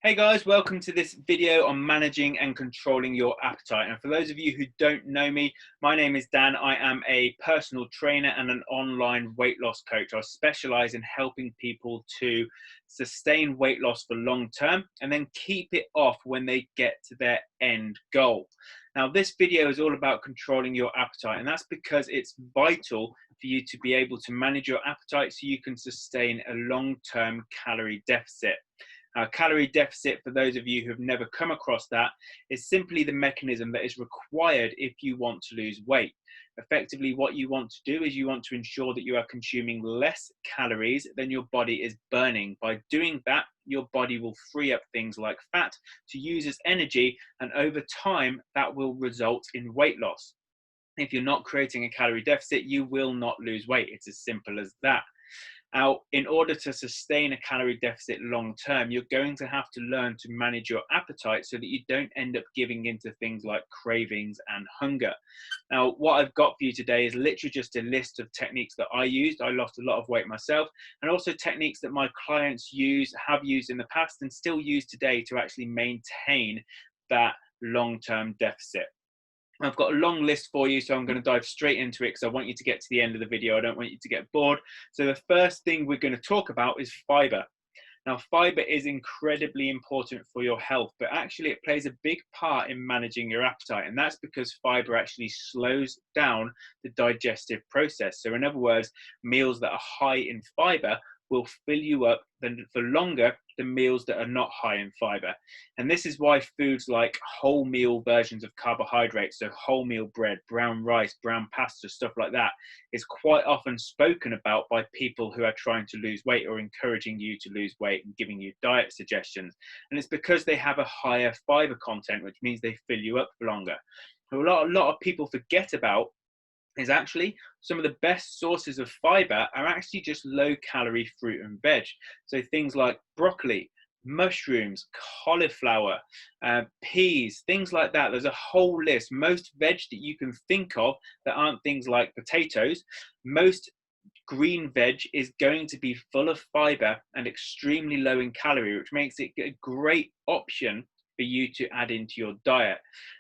Hey guys, welcome to this video on managing and controlling your appetite. And for those of you who don't know me, my name is Dan. I am a personal trainer and an online weight loss coach. I specialize in helping people to sustain weight loss for long term and then keep it off when they get to their end goal. Now, this video is all about controlling your appetite, and that's because it's vital for you to be able to manage your appetite so you can sustain a long-term calorie deficit. Calorie deficit, for those of you who have never come across that, is simply the mechanism that is required if you want to lose weight. Effectively, what you want to do is you want to ensure that you are consuming less calories than your body is burning. By doing that, your body will free up things like fat to use as energy, and over time, that will result in weight loss. If you're not creating a calorie deficit, you will not lose weight. It's as simple as that. Now, in order to sustain a calorie deficit long term, you're going to have to learn to manage your appetite so that you don't end up giving into things like cravings and hunger. Now, what I've got for you today is literally just a list of techniques that I used. I lost a lot of weight myself, and also techniques that my clients have used in the past and still use today to actually maintain that long-term deficit. I've got a long list for you, so I'm going to dive straight into it because I want you to get to the end of the video. I don't want you to get bored. So the first thing we're going to talk about is fiber. Now, fiber is incredibly important for your health, but actually it plays a big part in managing your appetite. And that's because fiber actually slows down the digestive process. So in other words, meals that are high in fiber will fill you up for longer than meals that are not high in fiber. And this is why foods like wholemeal versions of carbohydrates, so wholemeal bread, brown rice, brown pasta, stuff like that, is quite often spoken about by people who are trying to lose weight or encouraging you to lose weight and giving you diet suggestions. And it's because they have a higher fiber content, which means they fill you up for longer. So a lot of people forget about is actually some of the best sources of fiber are actually just low calorie fruit and veg. So things like broccoli, mushrooms, cauliflower, peas, things like that. There's a whole list. Most veg that you can think of that aren't things like potatoes, most green veg is going to be full of fiber and extremely low in calorie, which makes it a great option for you to add into your diet.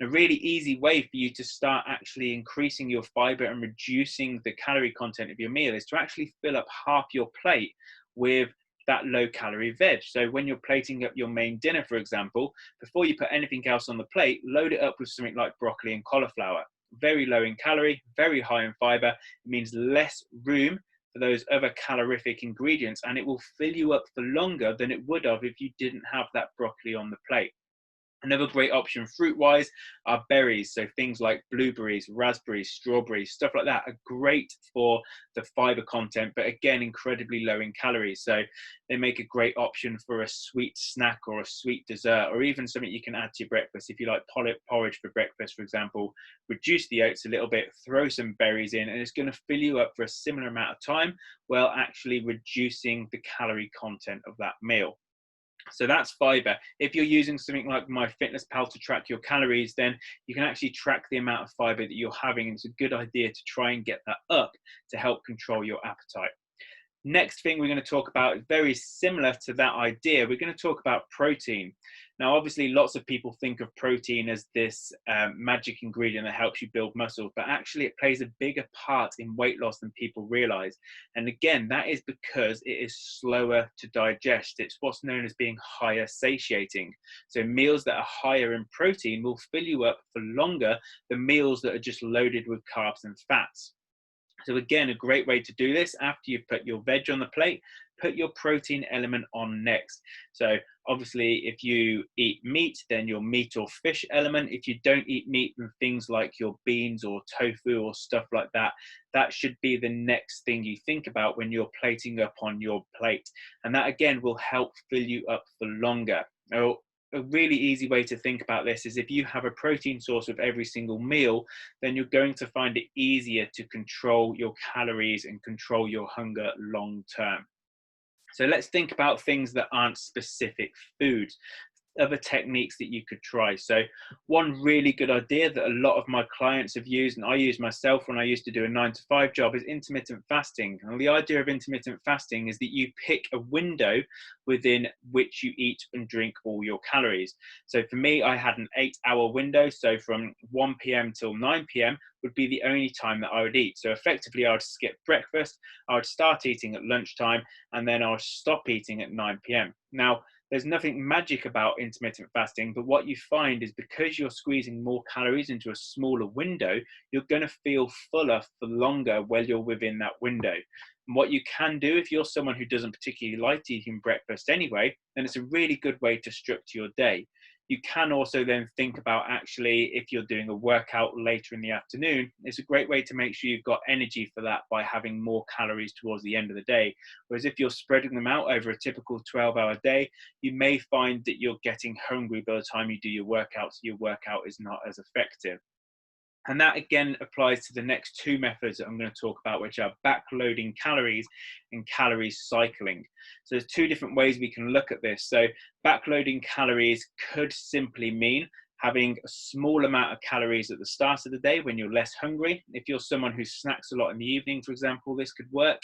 A really easy way for you to start actually increasing your fiber and reducing the calorie content of your meal is to actually fill up half your plate with that low calorie veg. So when you're plating up your main dinner, for example, before you put anything else on the plate, load it up with something like broccoli and cauliflower. Very low in calorie, very high in fiber. It means less room for those other calorific ingredients, and it will fill you up for longer than it would have if you didn't have that broccoli on the plate. Another great option fruit-wise are berries. So things like blueberries, raspberries, strawberries, stuff like that are great for the fiber content, but again, incredibly low in calories. So they make a great option for a sweet snack or a sweet dessert, or even something you can add to your breakfast. If you like porridge for breakfast, for example, reduce the oats a little bit, throw some berries in, and it's going to fill you up for a similar amount of time while actually reducing the calorie content of that meal. So that's fiber. If you're using something like MyFitnessPal to track your calories, then you can actually track the amount of fiber that you're having. And it's a good idea to try and get that up to help control your appetite. Next thing we're going to talk about is very similar to that idea. We're going to talk about protein. Now, obviously, lots of people think of protein as this magic ingredient that helps you build muscle, but actually it plays a bigger part in weight loss than people realize. And again, that is because it is slower to digest. It's what's known as being higher satiating. So meals that are higher in protein will fill you up for longer than meals that are just loaded with carbs and fats. So again, a great way to do this, after you've put your veg on the plate, put your protein element on next. So obviously, if you eat meat, then your meat or fish element. If you don't eat meat, then things like your beans or tofu or stuff like that, that should be the next thing you think about when you're plating up on your plate. And that again will help fill you up for longer. Now, a really easy way to think about this is if you have a protein source with every single meal, then you're going to find it easier to control your calories and control your hunger long term. So let's think about things that aren't specific foods. other techniques that you could try. So one really good idea that a lot of my clients have used, and I use myself when I used to do a 9 to 5 job, is intermittent fasting. And the idea of intermittent fasting is that you pick a window within which you eat and drink all your calories. So for me, I had an 8-hour window. So from 1 p.m. till 9 p.m. would be the only time that I would eat. So effectively, I would skip breakfast, I would start eating at lunchtime, and then I would stop eating at 9 p.m. Now, there's nothing magic about intermittent fasting, but what you find is because you're squeezing more calories into a smaller window, you're going to feel fuller for longer while you're within that window. And what you can do, if you're someone who doesn't particularly like eating breakfast anyway, then it's a really good way to structure your day. You can also then think about, actually, if you're doing a workout later in the afternoon, it's a great way to make sure you've got energy for that by having more calories towards the end of the day. Whereas if you're spreading them out over a typical 12-hour day, you may find that you're getting hungry by the time you do your workout, so your workout is not as effective. And that again applies to the next two methods that I'm going to talk about, which are backloading calories and calorie cycling. So there's two different ways we can look at this. So backloading calories could simply mean having a small amount of calories at the start of the day when you're less hungry. If you're someone who snacks a lot in the evening, for example, this could work.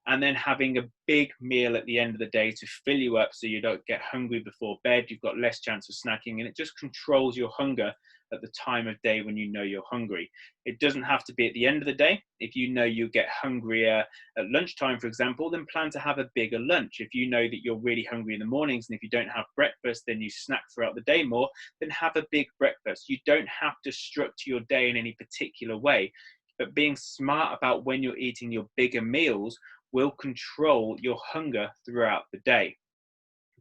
And then having a big meal at the end of the day to fill you up so you don't get hungry before bed. You've got less chance of snacking, and it just controls your hunger at the time of day when you know you're hungry. It doesn't have to be at the end of the day. If you know you get hungrier at lunchtime, for example, then plan to have a bigger lunch. If you know that you're really hungry in the mornings, and if you don't have breakfast, then you snack throughout the day more, then have a big breakfast. You don't have to structure your day in any particular way, but being smart about when you're eating your bigger meals will control your hunger throughout the day.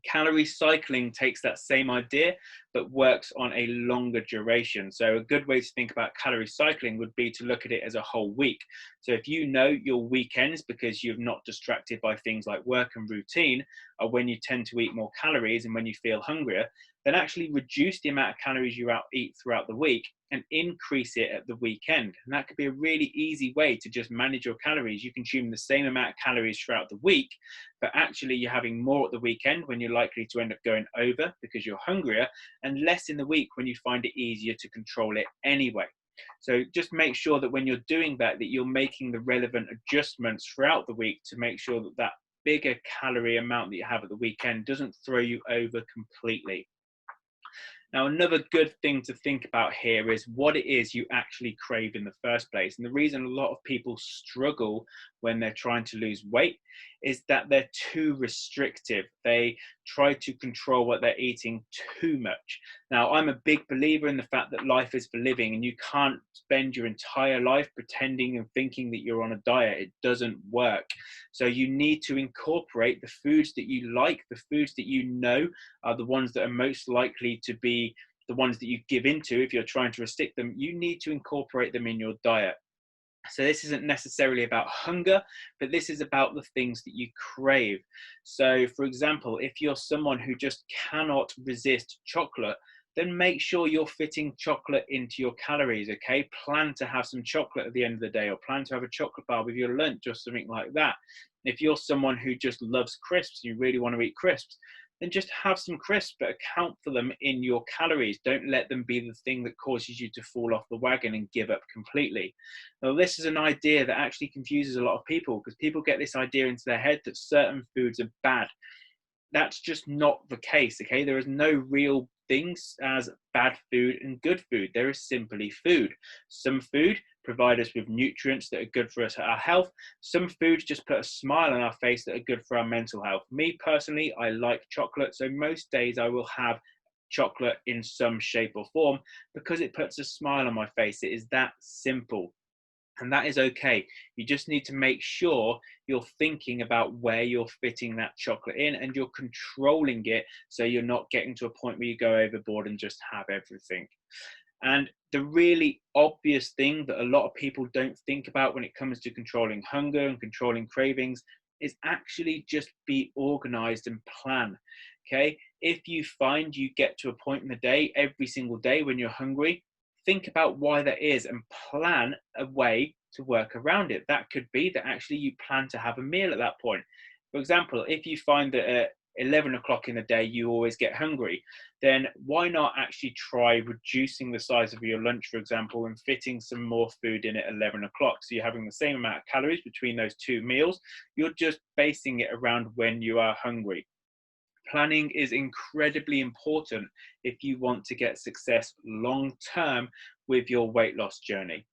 Calorie cycling takes that same idea, but works on a longer duration. So a good way to think about calorie cycling would be to look at it as a whole week. So if you know your weekends, because you're not distracted by things like work and routine, are when you tend to eat more calories and when you feel hungrier, then actually reduce the amount of calories you eat throughout the week and increase it at the weekend. And that could be a really easy way to just manage your calories. You consume the same amount of calories throughout the week, but actually you're having more at the weekend when you're likely to end up going over because you're hungrier, and less in the week when you find it easier to control it anyway. So just make sure that when you're doing that, that you're making the relevant adjustments throughout the week to make sure that that bigger calorie amount that you have at the weekend doesn't throw you over completely. Now, another good thing to think about here is what it is you actually crave in the first place. And the reason a lot of people struggle when they're trying to lose weight is that they're too restrictive. They try to control what they're eating too much. Now, I'm a big believer in the fact that life is for living, and you can't spend your entire life pretending and thinking that you're on a diet. It doesn't work. So you need to incorporate the foods that you like, the foods that you know are the ones that are most likely to be the ones that you give into if you're trying to restrict them. You need to incorporate them in your diet. So this isn't necessarily about hunger, but this is about the things that you crave. So for example, if you're someone who just cannot resist chocolate, then make sure you're fitting chocolate into your calories, okay? Plan to have some chocolate at the end of the day, or plan to have a chocolate bar with your lunch or something like that. If you're someone who just loves crisps, you really want to eat crisps, then just have some crisps, but account for them in your calories. Don't let them be the thing that causes you to fall off the wagon and give up completely. Now, this is an idea that actually confuses a lot of people, because people get this idea into their head that certain foods are bad. That's just not the case, okay? There is no real things as bad food and good food. There is simply food. Some food provide us with nutrients that are good for us, our health. Some foods just put a smile on our face that are good for our mental health. Me personally, I like chocolate, so most days I will have chocolate in some shape or form because it puts a smile on my face. It is that simple. And that is okay. You just need to make sure you're thinking about where you're fitting that chocolate in, and you're controlling it so you're not getting to a point where you go overboard and just have everything. And the really obvious thing that a lot of people don't think about when it comes to controlling hunger and controlling cravings is actually just be organized and plan. Okay. If you find you get to a point in the day, every single day when you're hungry, think about why that is and plan a way to work around it. That could be that actually you plan to have a meal at that point. For example, if you find that 11 o'clock in the day, you always get hungry, then why not actually try reducing the size of your lunch, for example, and fitting some more food in at 11 o'clock? So you're having the same amount of calories between those two meals. You're just basing it around when you are hungry. Planning is incredibly important if you want to get success long term with your weight loss journey.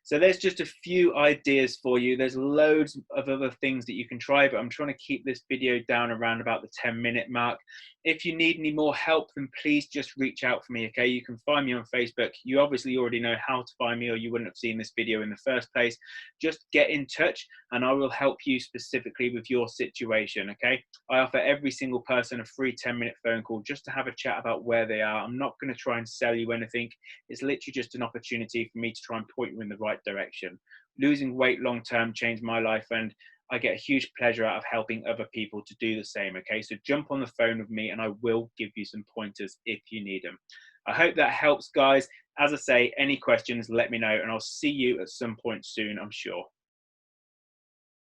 So there's just a few ideas for you. There's loads of other things that you can try, but I'm trying to keep this video down around about the 10-minute mark. If you need any more help, then please just reach out for me, okay? You can find me on Facebook. You obviously already know how to find me, or you wouldn't have seen this video in the first place. Just get in touch and I will help you specifically with your situation, okay? I offer every single person a free 10-minute phone call just to have a chat about where they are. I'm not going to try and sell you anything. It's literally just an opportunity for me to try and point you in the right direction. Losing weight long term changed my life, and I get a huge pleasure out of helping other people to do the same, okay? So jump on the phone with me and I will give you some pointers if you need them. I hope that helps, guys. As I say, any questions, let me know, and I'll see you at some point soon, I'm sure.